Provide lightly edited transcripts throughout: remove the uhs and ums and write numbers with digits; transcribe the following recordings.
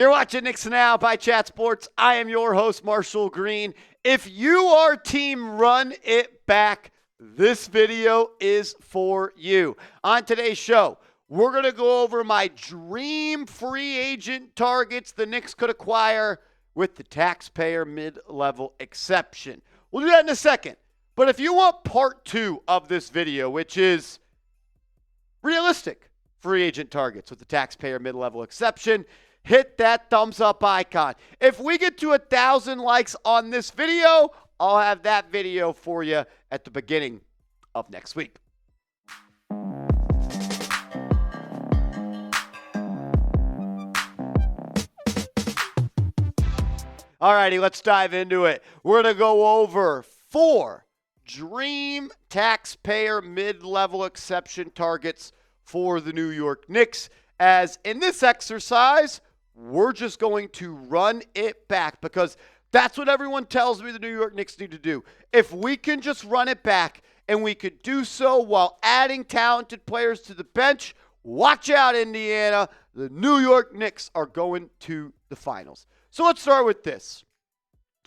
You're watching Knicks Now by Chat Sports. I am your host, Marshall Green. If you are team Run It Back, this video is for you. On today's show, we're going to go over my dream free agent targets the Knicks could acquire with the taxpayer mid-level exception. We'll do that in a second. But if you want part two of this video, which is realistic free agent targets with the taxpayer mid-level exception, hit that thumbs up icon. If we get to 1,000 likes on this video, I'll have that video for you at the beginning of next week. Alrighty, let's dive into it. We're going to go over 4 dream taxpayer mid-level exception targets for the New York Knicks. As in this exercise, we're just going to run it back because that's what everyone tells me the New York Knicks need to do. If we can just run it back and we could do so while adding talented players to the bench, watch out, Indiana. The New York Knicks are going to the finals. So let's start with this.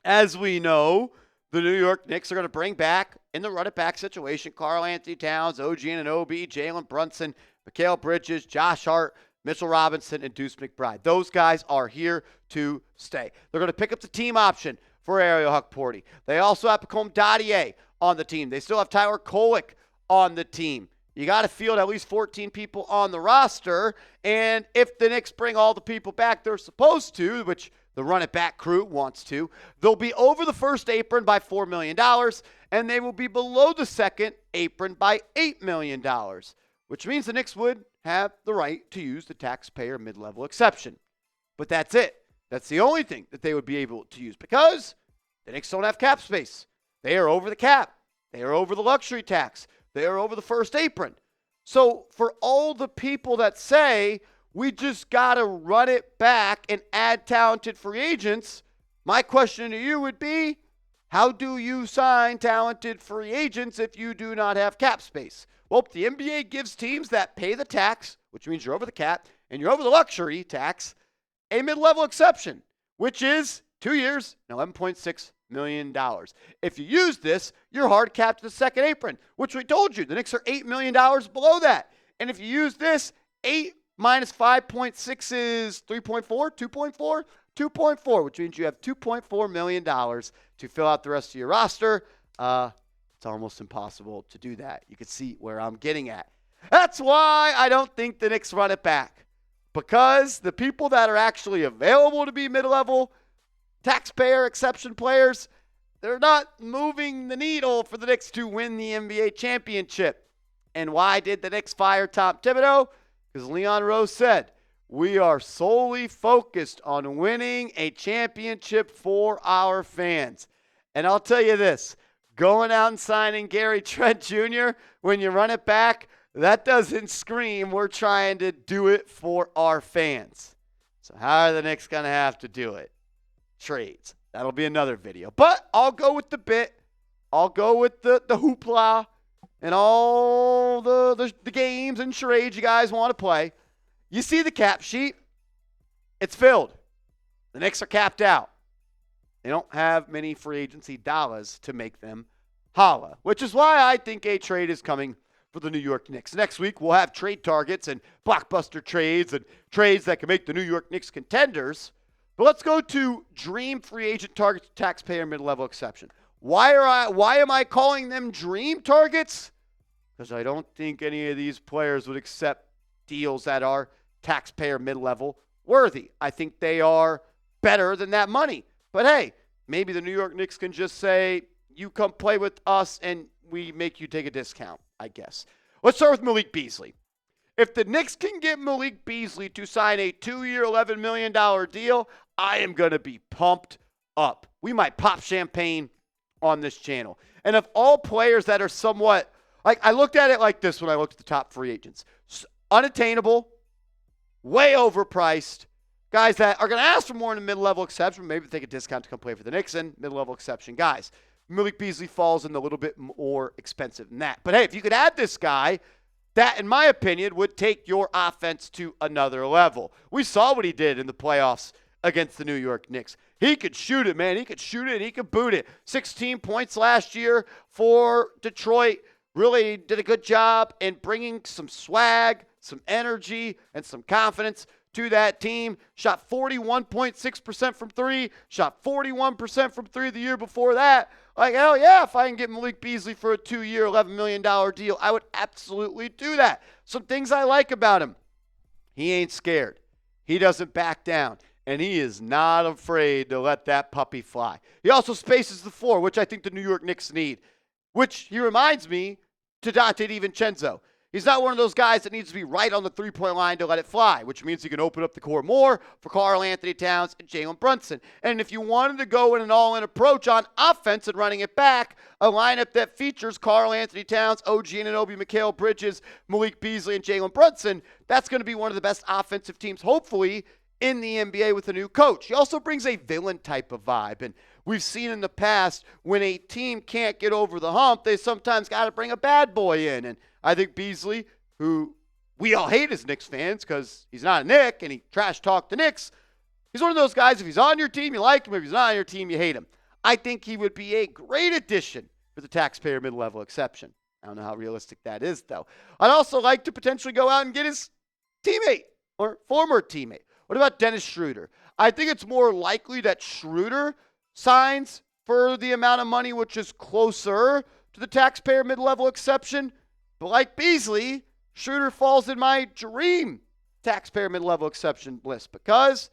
As we know, the New York Knicks are going to bring back, in the run-it-back situation, Karl-Anthony Towns, OG Anunoby, Jalen Brunson, Mikal Bridges, Josh Hart, Mitchell Robinson, and Deuce McBride. Those guys are here to stay. They're going to pick up the team option for Ariel Hukporti. They also have Pacome Dadier on the team. They still have Tyler Kolek on the team. You got to field at least 14 people on the roster, and if the Knicks bring all the people back they're supposed to, which the run-it-back crew wants to, they'll be over the first apron by $4 million, and they will be below the second apron by $8 million, which means the Knicks would have the right to use the taxpayer mid-level exception. But that's it. That's the only thing that they would be able to use because the Knicks don't have cap space. They are over the cap. They are over the luxury tax. They are over the first apron. So for all the people that say we just got to run it back and add talented free agents, my question to you would be, how do you sign talented free agents if you do not have cap space? Well, the NBA gives teams that pay the tax, which means you're over the cap, and you're over the luxury tax, a mid-level exception, which is 2 years and $11.6 million. If you use this, you're hard capped to the second apron, which we told you. The Knicks are $8 million below that. And if you use this, 8 minus 5.6 is 3.4, 2.4, 2.4, which means you have $2.4 million to fill out the rest of your roster. It's almost impossible to do that. You can see where I'm getting at. That's why I don't think the Knicks run it back. Because the people that are actually available to be mid-level taxpayer exception players, they're not moving the needle for the Knicks to win the NBA championship. And why did the Knicks fire Tom Thibodeau? Because Leon Rose said, we are solely focused on winning a championship for our fans. And I'll tell you this, going out and signing Gary Trent Jr., when you run it back, that doesn't scream we're trying to do it for our fans. So how are the Knicks going to have to do it? Trades. That'll be another video. But I'll go with the bit. I'll go with the hoopla and all the games and charades you guys want to play. You see the cap sheet. It's filled. The Knicks are capped out. They don't have many free agency dollars to make them holla, which is why I think a trade is coming for the New York Knicks. Next week, we'll have trade targets and blockbuster trades and trades that can make the New York Knicks contenders. But let's go to dream free agent targets, taxpayer mid-level exception. Why am I calling them dream targets? Because I don't think any of these players would accept deals that are taxpayer mid-level worthy. I think they are better than that money. But hey, maybe the New York Knicks can just say, you come play with us and we make you take a discount, I guess. Let's start with Malik Beasley. If the Knicks can get Malik Beasley to sign a 2-year, $11 million deal, I am going to be pumped up. We might pop champagne on this channel. And of all players that are somewhat, like I looked at it like this when I looked at the top free agents. Unattainable, way overpriced, guys that are going to ask for more in a mid-level exception, maybe take a discount to come play for the Knicks, and mid-level exception guys. Malik Beasley falls in a little bit more expensive than that. But hey, if you could add this guy, that, in my opinion, would take your offense to another level. We saw what he did in the playoffs against the New York Knicks. He could shoot it, man. He could shoot it. He could boot it. 16 points last year for Detroit. Really did a good job in bringing some swag, some energy, and some confidence to that team. Shot 41.6% from three. Shot 41% from three the year before that. Like, hell yeah, if I can get Malik Beasley for a 2-year, $11 million deal, I would absolutely do that. Some things I like about him. He ain't scared. He doesn't back down. And he is not afraid to let that puppy fly. He also spaces the floor, which I think the New York Knicks need, which he reminds me to Dante DiVincenzo. He's not one of those guys that needs to be right on the three-point line to let it fly, which means he can open up the court more for Karl Anthony Towns and Jalen Brunson. And if you wanted to go in an all-in approach on offense and running it back, a lineup that features Karl Anthony Towns, OG Anunoby, Mikal Bridges, Malik Beasley, and Jalen Brunson, that's going to be one of the best offensive teams, hopefully, in the NBA with a new coach. He also brings a villain type of vibe. And we've seen in the past when a team can't get over the hump, they sometimes got to bring a bad boy in. And I think Beasley, who we all hate as Knicks fans because he's not a Knick and he trash talked the Knicks, he's one of those guys, if he's on your team, you like him. If he's not on your team, you hate him. I think he would be a great addition for the taxpayer mid-level exception. I don't know how realistic that is, though. I'd also like to potentially go out and get his teammate or former teammate. What about Dennis Schroder? I think it's more likely that Schroder signs for the amount of money which is closer to the taxpayer mid-level exception. But like Beasley, Schroder falls in my dream taxpayer mid-level exception list because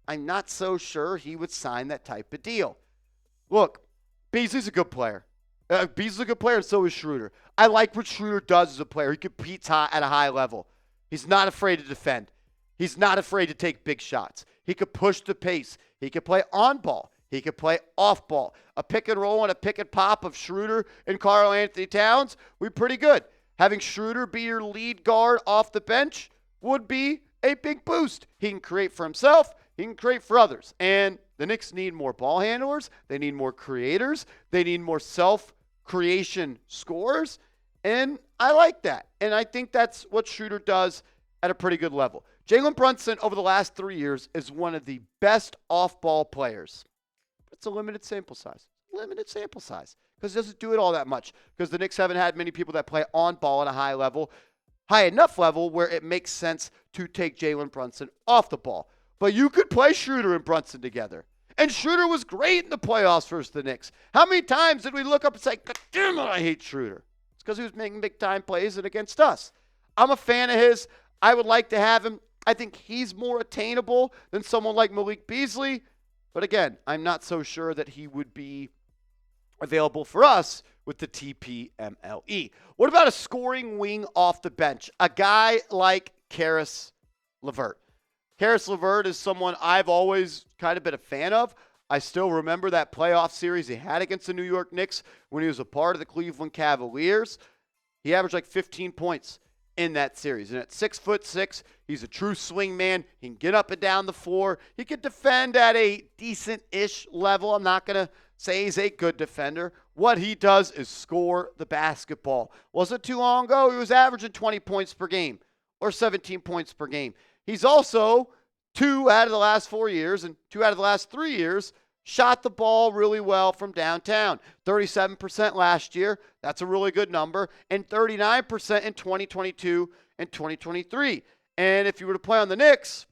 I'm not so sure he would sign that type of deal. Look, Beasley's a good player. Beasley's a good player, and so is Schroder. I like what Schroder does as a player. He competes at a high level. He's not afraid to defend. He's not afraid to take big shots. He could push the pace. He could play on ball. He could play off ball. A pick and roll and a pick and pop of Schroder and Karl Anthony Towns would be pretty good. Having Schroder be your lead guard off the bench would be a big boost. He can create for himself. He can create for others. And the Knicks need more ball handlers. They need more creators. They need more self-creation scorers. And I like that. And I think that's what Schroder does at a pretty good level. Jalen Brunson, over the last 3 years, is one of the best off-ball players. It's a limited sample size. Because it doesn't do it all that much. Because the Knicks haven't had many people that play on ball at a high enough level where it makes sense to take Jalen Brunson off the ball. But you could play Schroder and Brunson together. And Schroder was great in the playoffs versus the Knicks. How many times did we look up and say, God damn it, I hate Schroder? It's because he was making big-time plays and against us. I'm a fan of his. I would like to have him. I think he's more attainable than someone like Malik Beasley. But again, I'm not so sure that he would be available for us with the TPMLE. What about a scoring wing off the bench? A guy like Caris LeVert. Caris LeVert is someone I've always kind of been a fan of. I still remember that playoff series he had against the New York Knicks when he was a part of the Cleveland Cavaliers. He averaged like 15 points in that series. And at 6'6", he's a true swing man. He can get up and down the floor. He can defend at a decent-ish level. I'm not going to say he's a good defender. What he does is score the basketball. Wasn't too long ago, he was averaging 20 points per game or 17 points per game. He's also 2 out of the last 4 years and 2 out of the last 3 years shot the ball really well from downtown. 37% last year. That's a really good number. And 39% in 2022 and 2023. And if you were to play on the Knicks,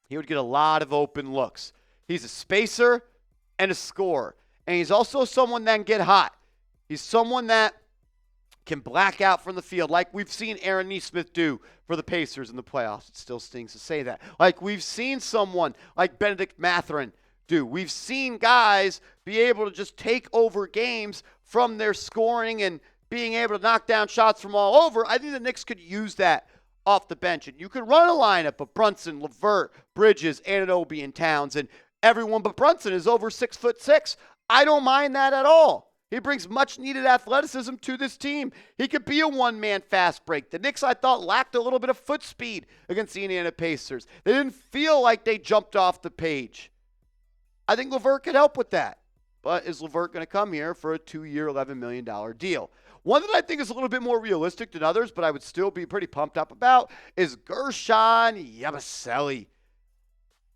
he would get a lot of open looks. He's a spacer and a scorer. And he's also someone that can get hot. He's someone that can black out from the field like we've seen Aaron Nesmith do for the Pacers in the playoffs. It still stings to say that. Like we've seen someone like Benedict Mathurin do. We've seen guys be able to just take over games from their scoring and being able to knock down shots from all over. I think the Knicks could use that off the bench. And you could run a lineup of Brunson, LeVert, Bridges, Anunoby, and Towns. And everyone but Brunson is over 6'6". I don't mind that at all. He brings much-needed athleticism to this team. He could be a one-man fast break. The Knicks, I thought, lacked a little bit of foot speed against the Indiana Pacers. They didn't feel like they jumped off the page. I think LeVert could help with that. But is LeVert going to come here for a 2-year, $11 million deal? One that I think is a little bit more realistic than others, but I would still be pretty pumped up about, is Guerschon Yabusele.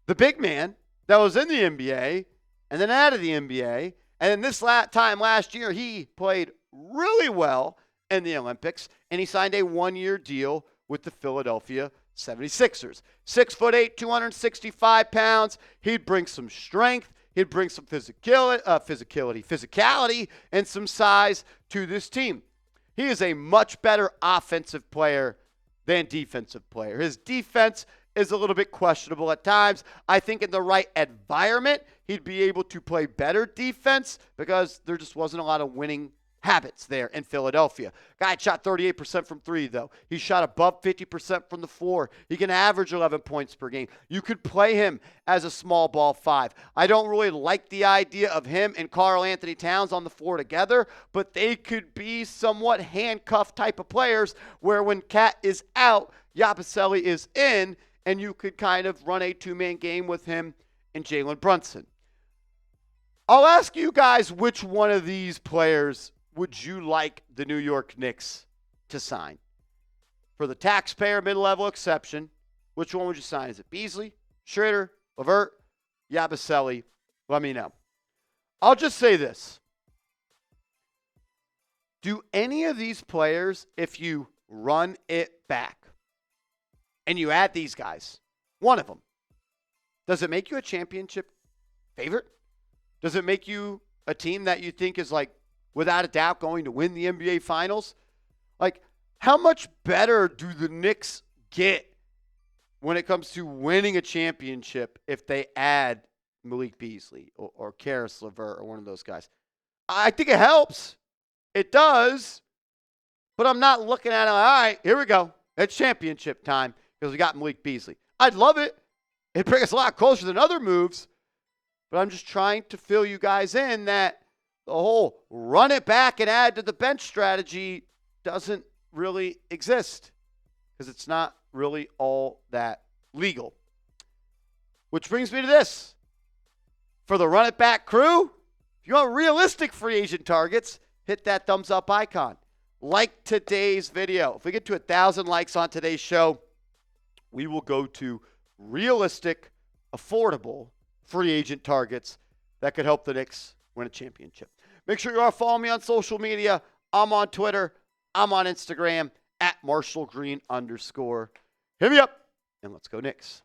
The big man that was in the NBA and then out of the NBA. And then this time last year, he played really well in the Olympics, and he signed a one-year deal with the Philadelphia 76ers. 6'8", 265 pounds. He'd bring some strength. He'd bring some physicality, and some size to this team. He is a much better offensive player than defensive player. His defense is a little bit questionable at times. I think in the right environment, he'd be able to play better defense because there just wasn't a lot of winning habits there in Philadelphia. Guy shot 38% from three, though. He shot above 50% from the floor. He can average 11 points per game. You could play him as a small ball five. I don't really like the idea of him and Karl Anthony Towns on the floor together, but they could be somewhat handcuffed type of players where when Cat is out, Yabusele is in, and you could kind of run a two-man game with him and Jalen Brunson. I'll ask you guys which one of these players would you like the New York Knicks to sign? For the taxpayer mid-level exception, which one would you sign? Is it Beasley, Schroder, LeVert, Yabusele? Let me know. I'll just say this. Do any of these players, if you run it back and you add these guys, one of them, does it make you a championship favorite? Does it make you a team that you think is like, without a doubt, going to win the NBA Finals? Like, how much better do the Knicks get when it comes to winning a championship if they add Malik Beasley or Caris LeVert or one of those guys? I think it helps. It does. But I'm not looking at it like, all right, here we go. It's championship time because we got Malik Beasley. I'd love it. It'd bring us a lot closer than other moves. But I'm just trying to fill you guys in that the whole run it back and add to the bench strategy doesn't really exist because it's not really all that legal. Which brings me to this. For the run it back crew, if you want realistic free agent targets, hit that thumbs up icon. Like today's video. If we get to 1,000 likes on today's show, we will go to realistic, affordable free agent targets that could help the Knicks win a championship. Make sure you are following me on social media. I'm on Twitter. I'm on Instagram @MarshallGreen_. Hit me up, and let's go Knicks.